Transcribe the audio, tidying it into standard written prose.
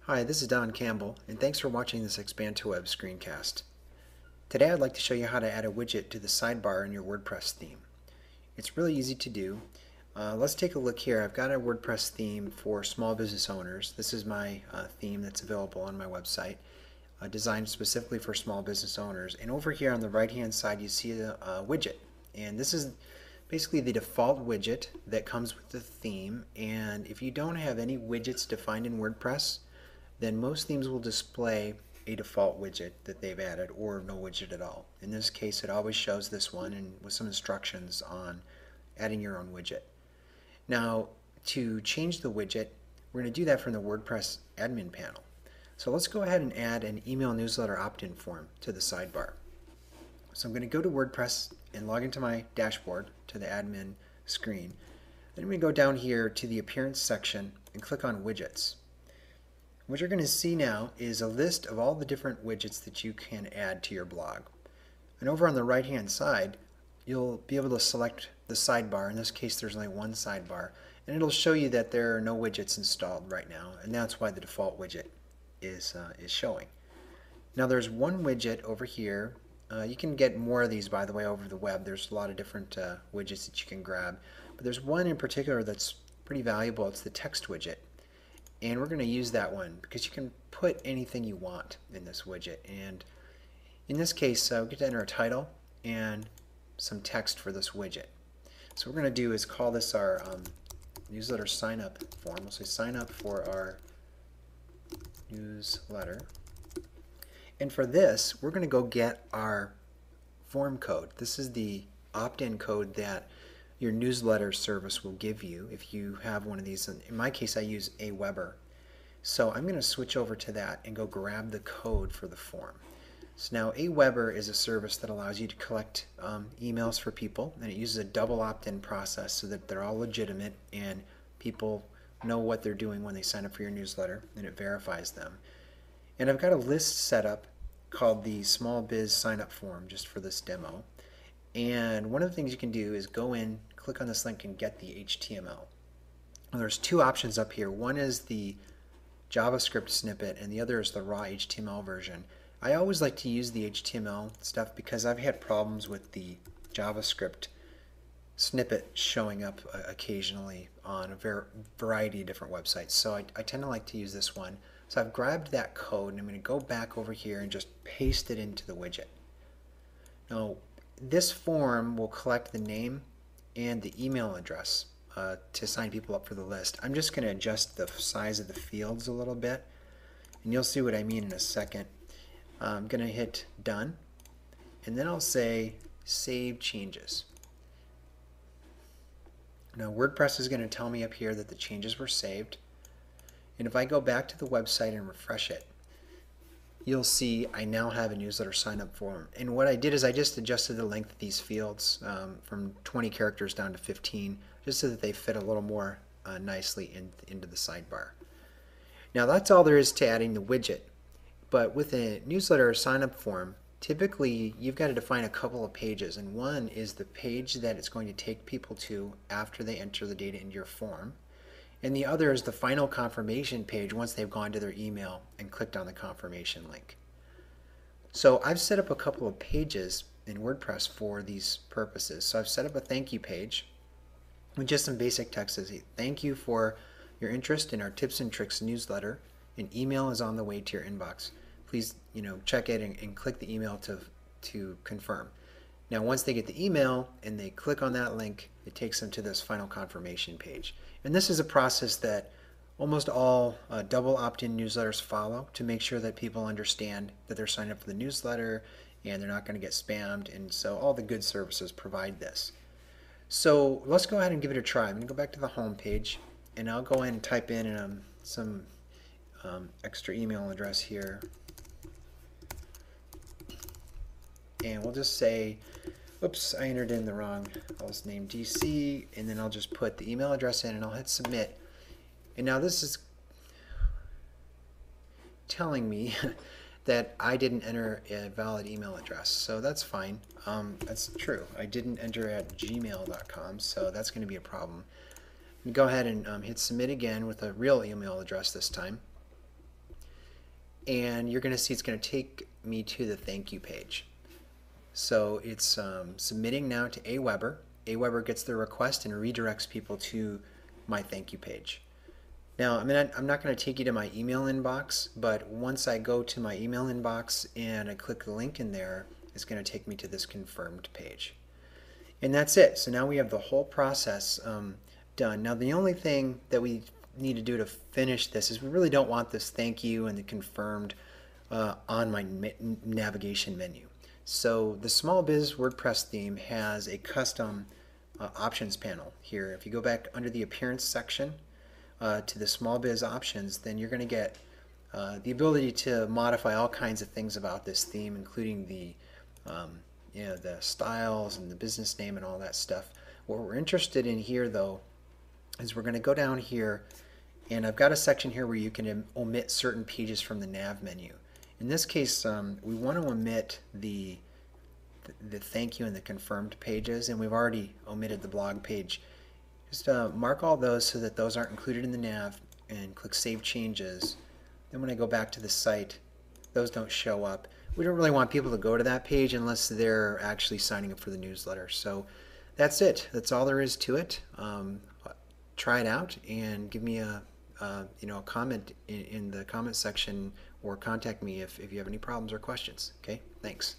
Hi, this is Don Campbell, and thanks for watching this Expand to Web screencast. Today I'd like to show you how to add a widget to the sidebar in your WordPress theme. It's really easy to do. Let's take a look here. I've got a WordPress theme for small business owners. This is my theme that's available on my website, designed specifically for small business owners. And over here on the right hand side you see a widget. And this is basically the default widget that comes with the theme. And if you don't have any widgets defined in WordPress, then most themes will display a default widget that they've added or no widget at all. In this case, it always shows this one and with some instructions on adding your own widget. Now, to change the widget, we're going to do that from the WordPress admin panel. So let's go ahead and add an email newsletter opt-in form to the sidebar. So I'm going to go to WordPress and log into my dashboard to the admin screen. Then we go down here to the appearance section and click on widgets. What you're going to see now is a list of all the different widgets that you can add to your blog. And over on the right hand side, you'll be able to select the sidebar. In this case, there's only one sidebar. And it'll show you that there are no widgets installed right now. And that's why the default widget is showing. Now there's one widget over here. You can get more of these, by the way, over the web. There's a lot of different widgets that you can grab. But there's one in particular that's pretty valuable. It's the text widget. And we're going to use that one because you can put anything you want in this widget. And in this case, we get to enter a title and some text for this widget. So what we're going to do is call this our newsletter sign up form. We'll say sign up for our newsletter. And for this, we're going to go get our form code. This is the opt-in code that your newsletter service will give you if you have one of these. In my case, I use Aweber. So I'm going to switch over to that and go grab the code for the form. So now Aweber is a service that allows you to collect emails for people, and it uses a double opt-in process so that they're all legitimate and people know what they're doing when they sign up for your newsletter, and it verifies them. And I've got a list set up called the Small Biz Sign Up Form just for this demo. And one of the things you can do is go in, click on this link and get the HTML. Now, there's two options up here. One is the JavaScript snippet and the other is the raw HTML version. I always like to use the HTML stuff because I've had problems with the JavaScript snippet showing up occasionally on a variety of different websites. So I tend to like to use this one. So I've grabbed that code and I'm going to go back over here and just paste it into the widget. Now, this form will collect the name and the email address to sign people up for the list. I'm just going to adjust the size of the fields a little bit, and you'll see what I mean in a second. I'm going to hit done, and then I'll say save changes. Now WordPress is going to tell me up here that the changes were saved, and if I go back to the website and refresh it, you'll see I now have a newsletter sign up form. And what I did is I just adjusted the length of these fields from 20 characters down to 15 just so that they fit a little more nicely into the sidebar. Now that's all there is to adding the widget. But with a newsletter sign up form, typically you've got to define a couple of pages. And one is the page that it's going to take people to after they enter the data into your form. And the other is the final confirmation page once they've gone to their email and clicked on the confirmation link. So I've set up a couple of pages in WordPress for these purposes. So I've set up a thank you page with just some basic text that says, thank you for your interest in our tips and tricks newsletter. An email is on the way to your inbox. Please, check it and click the email to confirm. Now once they get the email and they click on that link, it takes them to this final confirmation page. And this is a process that almost all double opt-in newsletters follow to make sure that people understand that they're signed up for the newsletter and they're not going to get spammed. And so all the good services provide this. So let's go ahead and give it a try. I'm going to go back to the home page and I'll go in and type in some extra email address here. And we'll just say, oops, I entered in the wrong, I'll just name DC, and then I'll just put the email address in and I'll hit submit. And now this is telling me that I didn't enter a valid email address. So that's fine. That's true. I didn't enter at gmail.com, so that's going to be a problem. Go ahead and hit submit again with a real email address this time. and you're going to see it's going to take me to the thank you page. So it's submitting now to Aweber. Aweber gets the request and redirects people to my thank you page. Now, I'm not going to take you to my email inbox, but once I go to my email inbox and I click the link in there, it's going to take me to this confirmed page. And that's it. So now we have the whole process done. Now, the only thing that we need to do to finish this is we really don't want this thank you and the confirmed on my navigation menu. So the Small Biz WordPress theme has a custom options panel here. If you go back under the appearance section to the Small Biz options, then you're going to get the ability to modify all kinds of things about this theme, including the the styles and the business name and all that stuff. What we're interested in here, though, is we're going to go down here, and I've got a section here where you can omit certain pages from the nav menu. In this case, we want to omit the thank you and the confirmed pages, and we've already omitted the blog page. Just mark all those so that those aren't included in the nav, and click Save Changes. Then when I go back to the site, those don't show up. We don't really want people to go to that page unless they're actually signing up for the newsletter. So that's it. That's all there is to it. Try it out and give me a comment in the comment section, or contact me if you have any problems or questions. Okay, thanks.